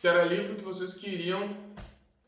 Se era livro que vocês queriam,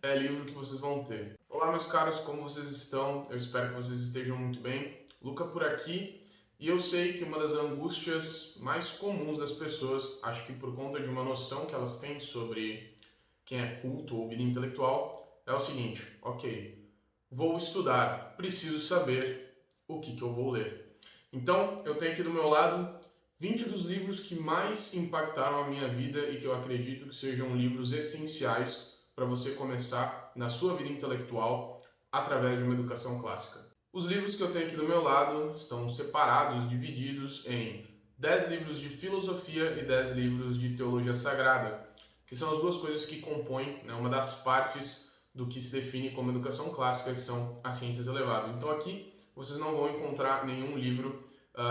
é livro que vocês vão ter. Olá, meus caros, como vocês estão? Eu espero que vocês estejam muito bem. Luca por aqui. E eu sei que uma das angústias mais comuns das pessoas, acho que por conta de uma noção que elas têm sobre quem é culto ou vida intelectual, é o seguinte: ok, vou estudar, preciso saber o que eu vou ler. Então, eu tenho aqui do meu lado 20 dos livros que mais impactaram a minha vida e que eu acredito que sejam livros essenciais para você começar na sua vida intelectual através de uma educação clássica. Os livros que eu tenho aqui do meu lado estão separados, divididos em 10 livros de filosofia e 10 livros de teologia sagrada, que são as duas coisas que compõem, né, uma das partes do que se define como educação clássica, que são as ciências elevadas. Então aqui vocês não vão encontrar nenhum livro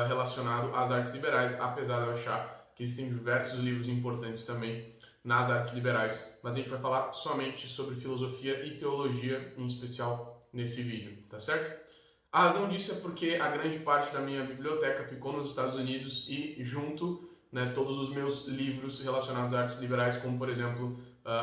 relacionado às artes liberais, apesar de eu achar que existem diversos livros importantes também nas artes liberais, mas a gente vai falar somente sobre filosofia e teologia, em especial nesse vídeo, tá certo? A razão disso é porque a grande parte da minha biblioteca ficou nos Estados Unidos e junto, né, todos os meus livros relacionados às artes liberais, como por exemplo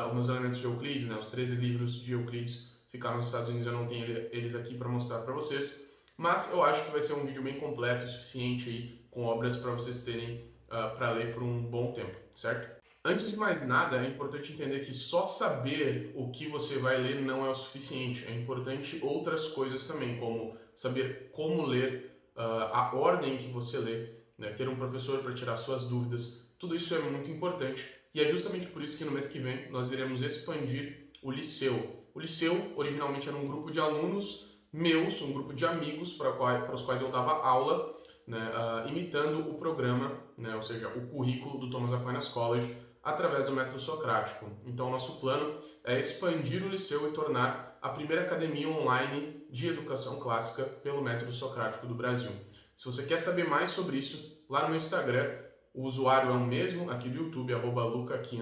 os meus elementos de Euclides, né, os 13 livros de Euclides ficaram nos Estados Unidos, eu não tenho eles aqui para mostrar para vocês, mas eu acho que vai ser um vídeo bem completo, suficiente aí, com obras para vocês terem para ler por um bom tempo, certo? Antes de mais nada, é importante entender que só saber o que você vai ler não é o suficiente. É importante outras coisas também, como saber como ler, a ordem que você lê, né? Ter um professor para tirar suas dúvidas. Tudo isso é muito importante e é justamente por isso que no mês que vem nós iremos expandir o Liceu. O Liceu originalmente era um grupo de alunos meus, um grupo de amigos para os quais eu dava aula, né, imitando o programa, né, ou seja, o currículo do Thomas Aquinas College, através do método socrático. Então, o nosso plano é expandir o Liceu e tornar a primeira academia online de educação clássica pelo método socrático do Brasil. Se você quer saber mais sobre isso, lá no meu Instagram, o usuário é o mesmo, aqui do YouTube, @lucaqui_.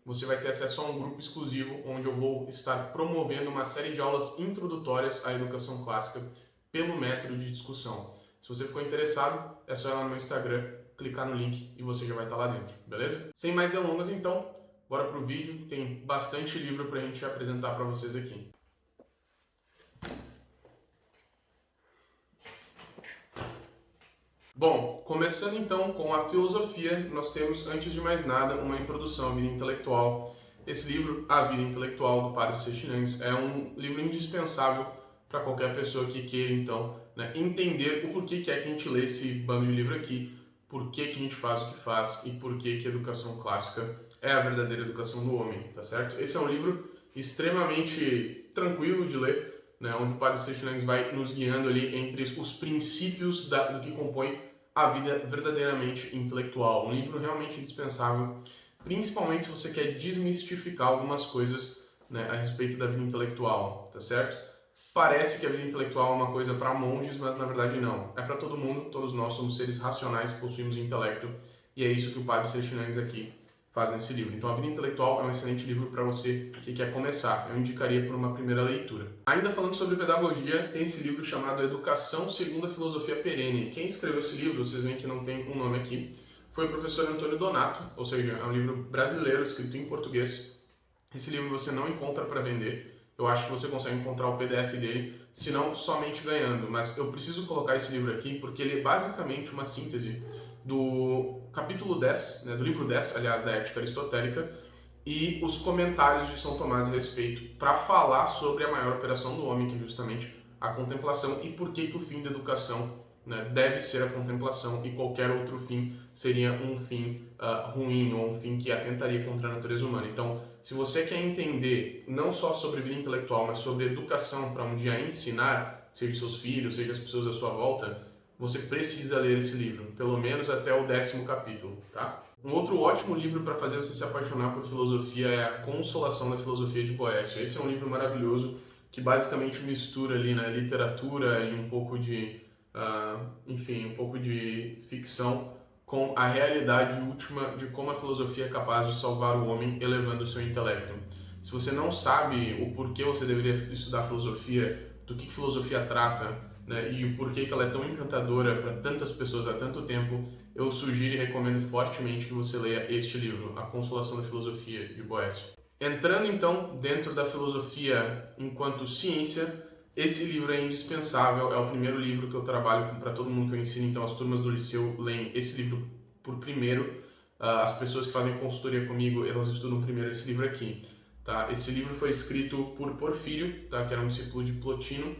Você vai ter acesso a um grupo exclusivo, onde eu vou estar promovendo uma série de aulas introdutórias à educação clássica pelo método de discussão. Se você ficou interessado, é só ir lá no meu Instagram, clicar no link e você já vai estar lá dentro, beleza? Sem mais delongas, então, bora pro vídeo. Tem bastante livro pra gente apresentar para vocês aqui. Bom, começando então com a filosofia, nós temos, antes de mais nada, uma introdução à vida intelectual. Esse livro, A Vida Intelectual, do Padre Sextinense, é um livro indispensável para qualquer pessoa que queira, então, né, entender o porquê que é que a gente lê esse bando de livro aqui, por que a gente faz o que faz e por que a educação clássica é a verdadeira educação do homem, tá certo? Esse é um livro extremamente tranquilo de ler, né, onde o Padre Sextinense vai nos guiando ali entre os princípios do que compõe a vida verdadeiramente intelectual. Um livro realmente indispensável, principalmente se você quer desmistificar algumas coisas, né, a respeito da vida intelectual, tá certo? Parece que a vida intelectual é uma coisa para monges, mas na verdade não. É para todo mundo, todos nós somos seres racionais, possuímos intelecto, e é isso que o Padre Sextinense aqui faz nesse livro. Então, A Vida Intelectual é um excelente livro para você que quer começar. Eu indicaria por uma primeira leitura. Ainda falando sobre pedagogia, tem esse livro chamado Educação segundo a Filosofia Perene. Quem escreveu esse livro, vocês veem que não tem um nome aqui, foi o professor Antônio Donato, ou seja, é um livro brasileiro escrito em português. Esse livro você não encontra para vender. Eu acho que você consegue encontrar o PDF dele, se não somente ganhando. Mas eu preciso colocar esse livro aqui porque ele é basicamente uma síntese do capítulo 10, né, do livro 10, aliás, da Ética Aristotélica, e os comentários de São Tomás a respeito, para falar sobre a maior operação do homem, que é justamente a contemplação, e por que o fim da educação, né, deve ser a contemplação e qualquer outro fim seria um fim ruim ou um fim que atentaria contra a natureza humana. Então, se você quer entender não só sobre vida intelectual, mas sobre educação para um dia ensinar, seja seus filhos, seja as pessoas à sua volta, você precisa ler esse livro, pelo menos até o 10º capítulo, tá? Um outro ótimo livro para fazer você se apaixonar por filosofia é A Consolação da Filosofia de Boécio. Esse é um livro maravilhoso que basicamente mistura ali, né, literatura e um pouco de, um pouco de ficção com a realidade última de como a filosofia é capaz de salvar o homem elevando o seu intelecto. Se você não sabe o porquê você deveria estudar filosofia, do que filosofia trata, né, e o porquê que ela é tão encantadora para tantas pessoas há tanto tempo, eu sugiro e recomendo fortemente que você leia este livro, A Consolação da Filosofia, de Boécio. Entrando então dentro da filosofia enquanto ciência, esse livro é indispensável, é o primeiro livro que eu trabalho para todo mundo que eu ensino, então as turmas do liceu leem esse livro por primeiro. As pessoas que fazem consultoria comigo, elas estudam primeiro esse livro aqui. Tá? Esse livro foi escrito por Porfírio, tá? Que era um discípulo de Plotino,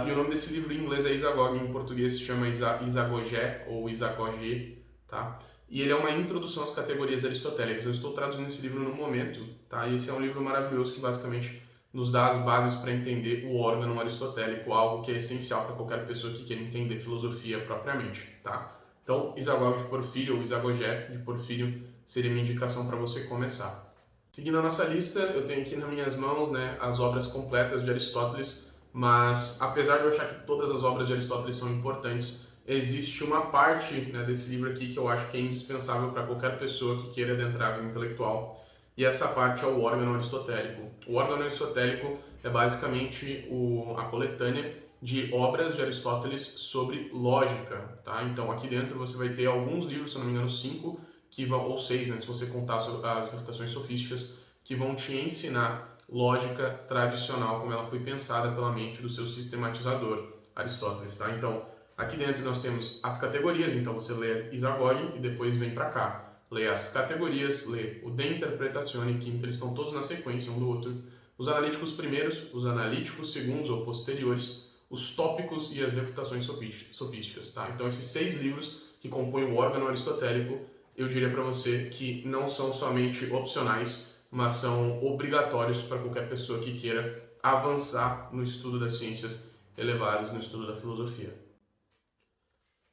e o nome desse livro em inglês é Isagoge, em português se chama Isagogé ou Isagogê, tá? E ele é uma introdução às categorias aristotélicas. Eu estou traduzindo esse livro no momento, tá? E esse é um livro maravilhoso que basicamente nos dá as bases para entender o órgão aristotélico, algo que é essencial para qualquer pessoa que queira entender filosofia propriamente, tá? Então, Isagoge de Porfírio ou Isagogé de Porfírio seria minha indicação para você começar. Seguindo a nossa lista, eu tenho aqui nas minhas mãos, né, as obras completas de Aristóteles, mas apesar de eu achar que todas as obras de Aristóteles são importantes, existe uma parte, né, desse livro aqui que eu acho que é indispensável para qualquer pessoa que queira adentrar no intelectual, e essa parte é o órgão aristotélico. O órgão aristotélico é basicamente a coletânea de obras de Aristóteles sobre lógica, tá? Então aqui dentro você vai ter alguns livros, se não me engano 5, que vão, ou 6, né, se você contar as refutações sofísticas, que vão te ensinar lógica tradicional, como ela foi pensada pela mente do seu sistematizador, Aristóteles, tá? Então, aqui dentro nós temos as categorias, então você lê Isagoge e depois vem para cá. Lê as categorias, lê o De Interpretatione, que eles estão todos na sequência um do outro. Os analíticos primeiros, os analíticos segundos ou posteriores, os tópicos e as refutações sofísticas, tá? Então, esses 6 livros que compõem o órgão aristotélico, eu diria para você que não são somente opcionais, mas são obrigatórios para qualquer pessoa que queira avançar no estudo das ciências elevadas, no estudo da filosofia.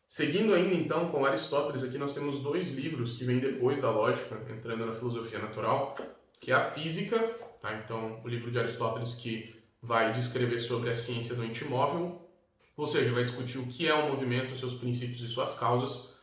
Seguindo ainda então com Aristóteles, aqui nós temos 2 livros que vêm depois da lógica, entrando na filosofia natural, que é a Física, tá? Então o livro de Aristóteles que vai descrever sobre a ciência do ente móvel, ou seja, vai discutir o que é o movimento, seus princípios e suas causas.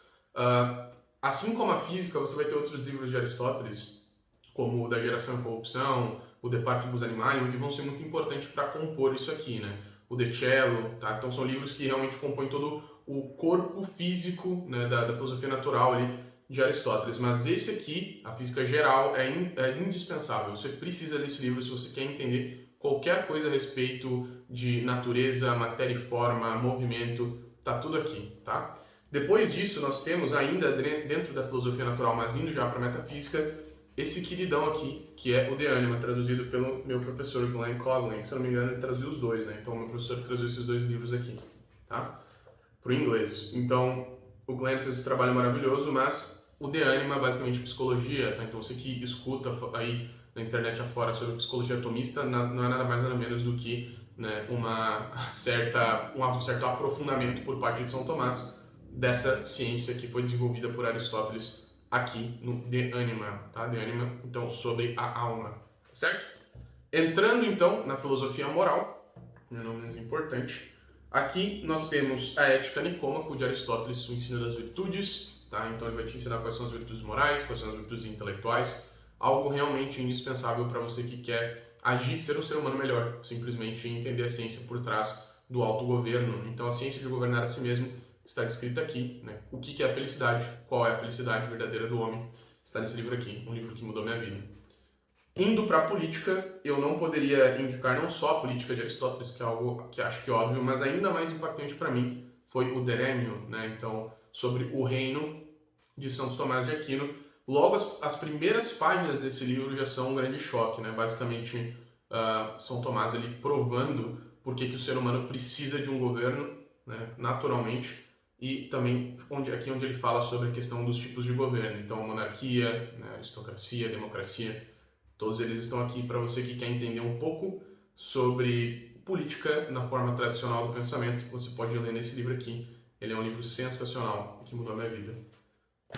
Assim como a Física, você vai ter outros livros de Aristóteles, como o da Geração e Corrupção, o De Partibus Animalium, que vão ser muito importantes para compor isso aqui, né? O De Cello, tá? Então são livros que realmente compõem todo o corpo físico, né, da filosofia natural ali de Aristóteles. Mas esse aqui, a Física Geral, é indispensável. Você precisa desse livro se você quer entender qualquer coisa a respeito de natureza, matéria e forma, movimento, tá tudo aqui, tá? Depois disso, nós temos ainda dentro da filosofia natural, mas indo já para a metafísica, esse queridão aqui, que é o De Anima, traduzido pelo meu professor Glenn Coghlan. Se eu não me engano, ele traduziu os dois, né? Então, o meu professor traduziu esses 2 livros aqui, tá? Para o inglês. Então, o Glenn fez esse trabalho maravilhoso, mas o De Anima é basicamente psicologia, tá? Então, você que escuta aí na internet afora sobre psicologia atomista, não é nada mais nada menos do que, né, um certo aprofundamento por parte de São Tomás dessa ciência que foi desenvolvida por Aristóteles aqui no De Anima, tá? De Anima, então, sobre a alma, certo? Entrando, então, na filosofia moral, não menos importante, aqui nós temos a Ética Nicômaco de Aristóteles, o ensino das virtudes, tá? Então, ele vai te ensinar quais são as virtudes morais, quais são as virtudes intelectuais, algo realmente indispensável para você que quer agir, ser um ser humano melhor, simplesmente entender a ciência por trás do autogoverno. Então, a ciência de governar a si mesmo está descrita aqui, né? O que é a felicidade, qual é a felicidade verdadeira do homem, está nesse livro aqui, um livro que mudou minha vida. Indo para a política, eu não poderia indicar não só a política de Aristóteles, que é algo que acho que é óbvio, mas ainda mais impactante para mim foi o Derêmio, né? Então, sobre o reino de Santo Tomás de Aquino. Logo, as primeiras páginas desse livro já são um grande choque, né? Basicamente, São Tomás ele provando por que o ser humano precisa de um governo, né? Naturalmente, e também aqui onde ele fala sobre a questão dos tipos de governo. Então, monarquia, né? Aristocracia, democracia, todos eles estão aqui para você que quer entender um pouco sobre política na forma tradicional do pensamento. Você pode ler nesse livro aqui. Ele é um livro sensacional que mudou a minha vida.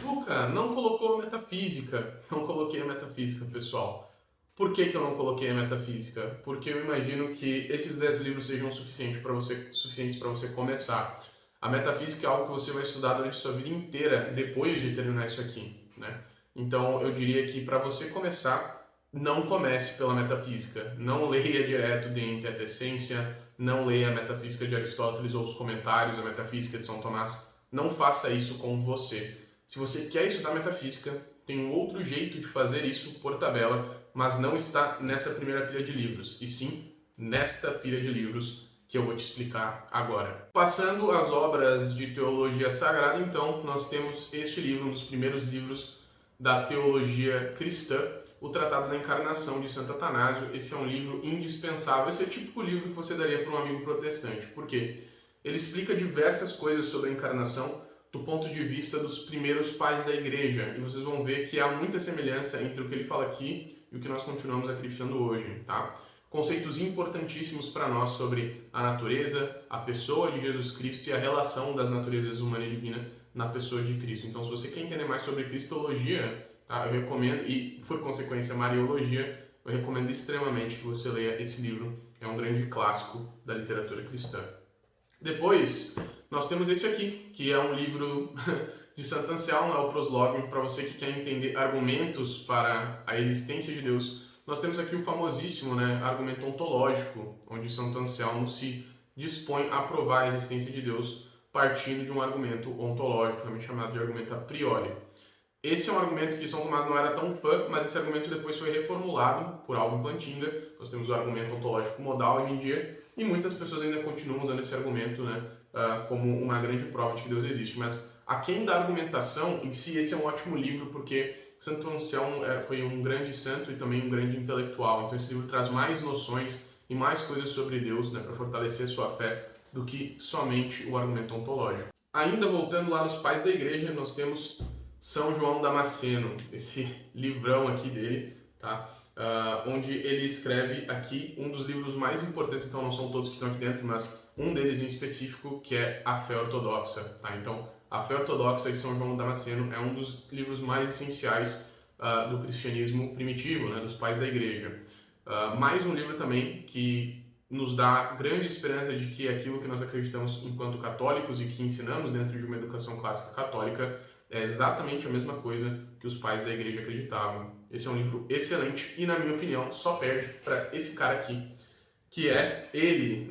Luca, não colocou a metafísica. Não coloquei a metafísica, pessoal. Por que eu não coloquei a metafísica? Porque eu imagino que esses 10 livros sejam suficientes para você começar. A metafísica é algo que você vai estudar durante a sua vida inteira depois de terminar isso aqui, né? Então, eu diria que para você começar, não comece pela metafísica. Não leia direto de Ente et Essência, não leia a metafísica de Aristóteles ou os comentários da metafísica de São Tomás. não faça isso com você. Se você quer estudar metafísica, tem um outro jeito de fazer isso por tabela, mas não está nessa primeira pilha de livros, e sim nesta pilha de livros que eu vou te explicar agora. Passando às obras de teologia sagrada, então, nós temos este livro, um dos primeiros livros da teologia cristã, o Tratado da Encarnação de Santo Atanásio. Esse é um livro indispensável, esse é o típico livro que você daria para um amigo protestante. Por quê? Ele explica diversas coisas sobre a encarnação do ponto de vista dos primeiros pais da igreja, e vocês vão ver que há muita semelhança entre o que ele fala aqui e o que nós continuamos acreditando hoje, tá? Conceitos importantíssimos para nós sobre a natureza, a pessoa de Jesus Cristo e a relação das naturezas humana e divina na pessoa de Cristo. Então, se você quer entender mais sobre cristologia, tá, eu recomendo, e por consequência mariologia, eu recomendo extremamente que você leia esse livro. É um grande clássico da literatura cristã. Depois, nós temos esse aqui, que é um livro de Santo Anselmo, é o Proslogium, para você que quer entender argumentos para a existência de Deus. Nós temos aqui o famosíssimo, argumento ontológico, onde Santo Anselmo se dispõe a provar a existência de Deus partindo de um argumento ontológico, também chamado de argumento a priori. Esse é um argumento que São Tomás não era tão fã, mas esse argumento depois foi reformulado por Alvin Plantinga. Nós temos o argumento ontológico modal hoje em dia, e muitas pessoas ainda continuam usando esse argumento como uma grande prova de que Deus existe. Mas aquém da argumentação, em si, esse é um ótimo livro, porque Santo Anselmo foi um grande santo e também um grande intelectual. Então esse livro traz mais noções e mais coisas sobre Deus para fortalecer sua fé do que somente o argumento ontológico. Ainda voltando lá nos pais da igreja, nós temos São João Damasceno, esse livrão aqui dele, tá? Onde ele escreve aqui um dos livros mais importantes, então não são todos que estão aqui dentro, mas um deles em específico, que é a Fé Ortodoxa, tá? Então, a Fé Ortodoxa de São João Damasceno é um dos livros mais essenciais do cristianismo primitivo, dos pais da igreja. Mais um livro também que nos dá grande esperança de que aquilo que nós acreditamos enquanto católicos e que ensinamos dentro de uma educação clássica católica é exatamente a mesma coisa que os pais da igreja acreditavam. Esse é um livro excelente e, na minha opinião, só perde para esse cara aqui, que é ele,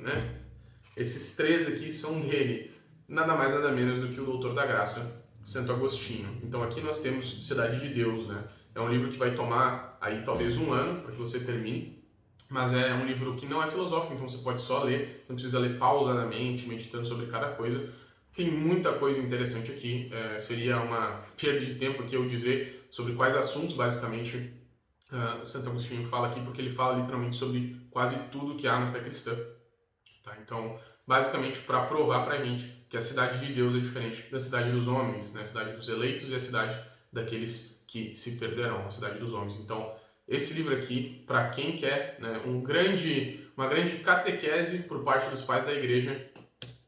Esses três aqui são dele, nada mais nada menos do que o Doutor da Graça, Santo Agostinho. Então aqui nós temos Cidade de Deus, É um livro que vai tomar aí talvez um ano para que você termine, mas é um livro que não é filosófico, então você pode só ler, não precisa ler pausadamente, meditando sobre cada coisa. Tem muita coisa interessante aqui, seria uma perda de tempo aqui eu dizer sobre quais assuntos basicamente Santo Agostinho fala aqui, porque ele fala literalmente sobre quase tudo que há na fé cristã. Tá? Então, basicamente para provar para a gente que a cidade de Deus é diferente da cidade dos homens, a cidade dos eleitos e a cidade daqueles que se perderão, a cidade dos homens. Então, esse livro aqui, para quem quer uma grande catequese por parte dos pais da igreja,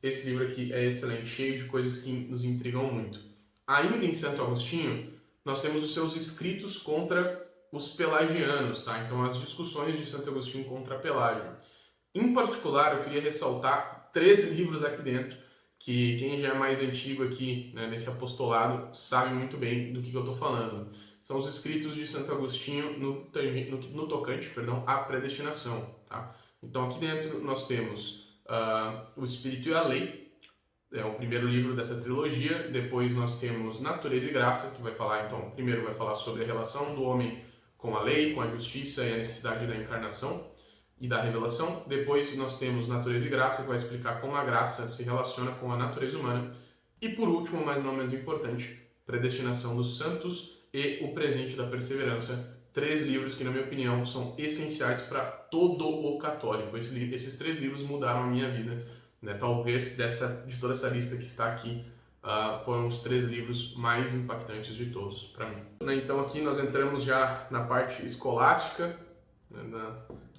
esse livro aqui é excelente, cheio de coisas que nos intrigam muito. Ainda em Santo Agostinho, nós temos os seus escritos contra os pelagianos, tá? Então, as discussões de Santo Agostinho contra Pelágio. Em particular, eu queria ressaltar 3 livros aqui dentro, que quem já é mais antigo aqui nesse apostolado sabe muito bem do que eu estou falando. São os escritos de Santo Agostinho no tocante à predestinação. Tá? Então aqui dentro nós temos O Espírito e a Lei, é o primeiro livro dessa trilogia. Depois nós temos Natureza e Graça, que vai falar, então, primeiro vai falar sobre a relação do homem com a lei, com a justiça e a necessidade da encarnação e da revelação. Depois nós temos Natureza e Graça, que vai explicar como a graça se relaciona com a natureza humana. E por último, mas não menos importante, Predestinação dos Santos e O Presente da Perseverança. 3 livros que, na minha opinião, são essenciais para todo o católico. Esses 3 livros mudaram a minha vida. Talvez de toda essa lista que está aqui, foram os 3 livros mais impactantes de todos para mim. Então aqui nós entramos já na parte escolástica,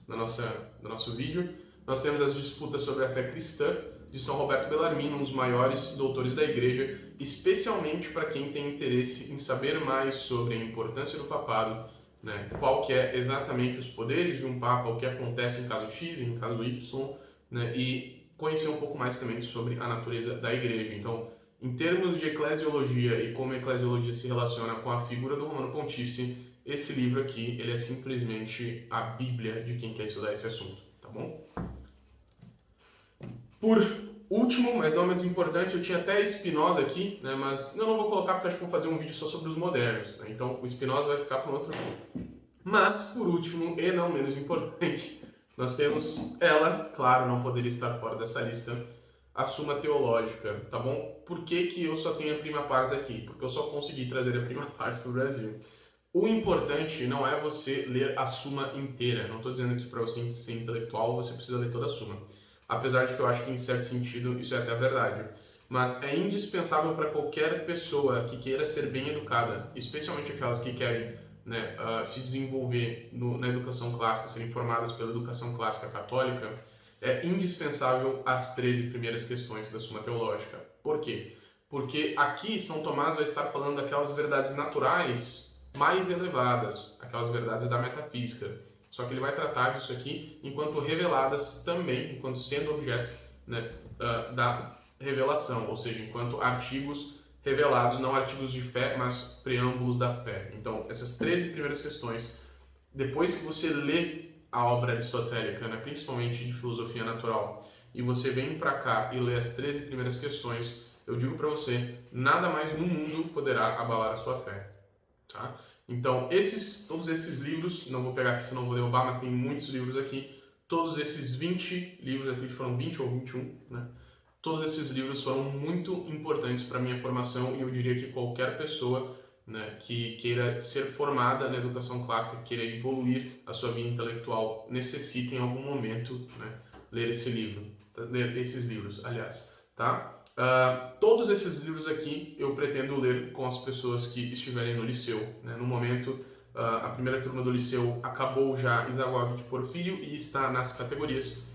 no nosso vídeo. Nós temos as disputas sobre a fé cristã de São Roberto Bellarmino, um dos maiores doutores da igreja, especialmente para quem tem interesse em saber mais sobre a importância do papado, qual que é exatamente os poderes de um papa, o que acontece em caso X e em caso Y, e conhecer um pouco mais também sobre a natureza da igreja. Então, em termos de eclesiologia e como a eclesiologia se relaciona com a figura do Romano Pontífice, esse livro aqui, ele é simplesmente a Bíblia de quem quer estudar esse assunto, tá bom? Por último, mas não menos importante, eu tinha até Spinoza aqui, né, mas eu não vou colocar porque acho que vou fazer um vídeo só sobre os modernos, né, então o Spinoza vai ficar para um outro vídeo. Mas, por último, e não menos importante, nós temos ela, claro, não poderia estar fora dessa lista, a Suma Teológica, tá bom? Por que que eu só tenho a Prima Pars aqui? Porque eu só consegui trazer a Prima Pars para o Brasil. O importante não é você ler a Suma inteira. Não estou dizendo que para você ser intelectual você precisa ler toda a Suma. Apesar de que eu acho que em certo sentido isso é até verdade. Mas é indispensável para qualquer pessoa que queira ser bem educada, especialmente aquelas que querem, né, se desenvolver na educação clássica, serem formadas pela educação clássica católica, é indispensável as 13 primeiras questões da Suma Teológica. Por quê? Porque aqui São Tomás vai estar falando daquelas verdades naturais mais elevadas, aquelas verdades da metafísica. Só que ele vai tratar disso aqui enquanto reveladas também, enquanto sendo objeto, né, da revelação, ou seja, enquanto artigos revelados, não artigos de fé, mas preâmbulos da fé. Então, essas 13 primeiras questões, depois que você lê a obra aristotélica, né, principalmente de filosofia natural, e você vem para cá e lê as 13 primeiras questões, eu digo para você, nada mais no mundo poderá abalar a sua fé. Tá? Então, todos esses livros, não vou pegar aqui senão vou derrubar, mas tem muitos livros aqui, todos esses 20 livros aqui, foram 20 ou 21, né? Todos esses livros foram muito importantes para a minha formação e eu diria que qualquer pessoa, né, que queira ser formada na educação clássica, queira evoluir a sua vida intelectual, necessita em algum momento, né, ler esse livro, ler esses livros, aliás, tá? Todos esses livros aqui eu pretendo ler com as pessoas que estiverem no liceu, né? No momento, a primeira turma do liceu acabou já Isaguabe de Porfírio e está nas categorias.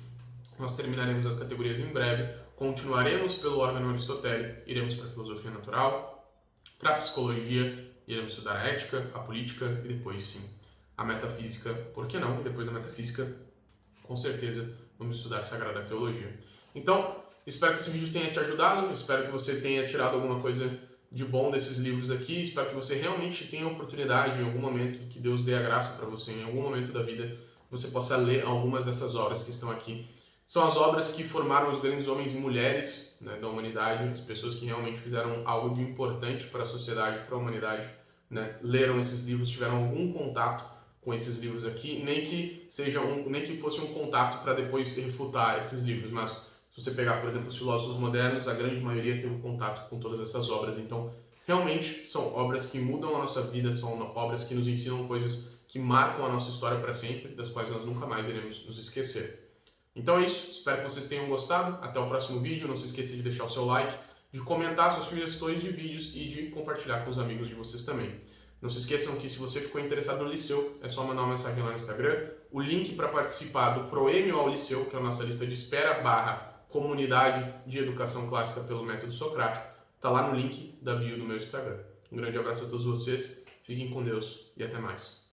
Nós terminaremos as categorias em breve, continuaremos pelo órgão aristotélico, iremos para a filosofia natural, para a psicologia, iremos estudar a ética, a política e depois sim a metafísica, por que não? E depois da metafísica, com certeza, vamos estudar Sagrada Teologia. Então, espero que esse vídeo tenha te ajudado, espero que você tenha tirado alguma coisa de bom desses livros aqui, espero que você realmente tenha a oportunidade em algum momento, que Deus dê a graça para você, em algum momento da vida, você possa ler algumas dessas obras que estão aqui. São as obras que formaram os grandes homens e mulheres, né, da humanidade, as pessoas que realmente fizeram algo de importante para a sociedade, para a humanidade, né, leram esses livros, tiveram algum contato com esses livros aqui, nem que fosse um contato para depois refutar esses livros, mas se você pegar, por exemplo, os filósofos modernos, a grande maioria teve contato com todas essas obras, então realmente são obras que mudam a nossa vida, são obras que nos ensinam coisas que marcam a nossa história para sempre, das quais nós nunca mais iremos nos esquecer. Então é isso, espero que vocês tenham gostado, até o próximo vídeo, não se esqueça de deixar o seu like, de comentar suas sugestões de vídeos e de compartilhar com os amigos de vocês também. Não se esqueçam que se você ficou interessado no Liceu, é só mandar uma mensagem lá no Instagram. O link para participar do Proêmio ao Liceu, que é a nossa lista de espera / comunidade de educação clássica pelo método socrático, está lá no link da bio do meu Instagram. Um grande abraço a todos vocês, fiquem com Deus e até mais.